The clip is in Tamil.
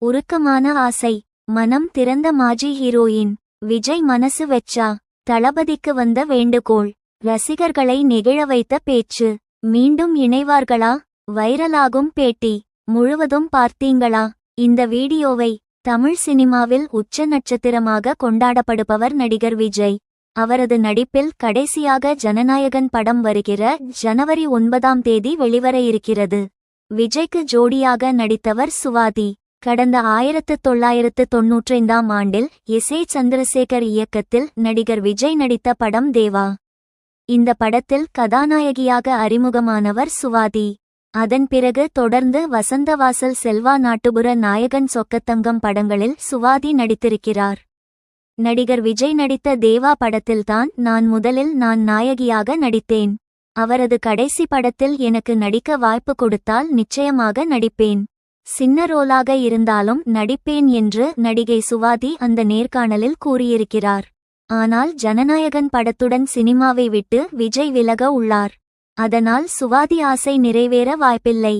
உருக்கமான ஆசை. மனம் திறந்த மாஜி ஹீரோயின் விஜய் மனசு வெச்சா. தளபதிக்கு வந்த வேண்டுகோள். ரசிகர்களை நெகிழ வைத்த பேச்சு. மீண்டும் இணைவார்களா? வைரலாகும் பேட்டி முழுவதும் பார்த்தீங்களா? இந்த வீடியோவை. தமிழ் சினிமாவில் உச்ச நட்சத்திரமாக கொண்டாடப்படுபவர் நடிகர் விஜய். அவரது நடிப்பில் கடைசியாக ஜனநாயகன் படம் வருகிற ஜனவரி 9 வெளிவர இருக்கிறது. விஜய்க்கு ஜோடியாக நடித்தவர் சுவாதி. கடந்த 1995 ஆண்டில் எஸ்.ஏ. சந்திரசேகர் இயக்கத்தில் நடிகர் விஜய் நடித்த படம் தேவா. இந்த படத்தில் கதாநாயகியாக அறிமுகமானவர் சுவாதி. அதன் பிறகு தொடர்ந்து வசந்தவாசல், செல்வா, நாட்டுப்புற நாயகன், சொக்கத்தங்கம் படங்களில் சுவாதி நடித்திருக்கிறார். நடிகர் விஜய் நடித்த தேவா படத்தில்தான் நான் முதலில் நாயகியாக நடித்தேன். அவரது கடைசி படத்தில் எனக்கு நடிக்க வாய்ப்பு கொடுத்தால் நிச்சயமாக நடிப்பேன். சின்ன ரோலாக இருந்தாலும் நடிப்பேன் என்று நடிகை சுவாதி அந்த நேர்காணலில் கூறியிருக்கிறார். ஆனால் ஜனநாயகன் படத்துடன் சினிமாவை விட்டு விஜய் விலக உள்ளார். அதனால் சுவாதி ஆசை நிறைவேற வாய்ப்பில்லை.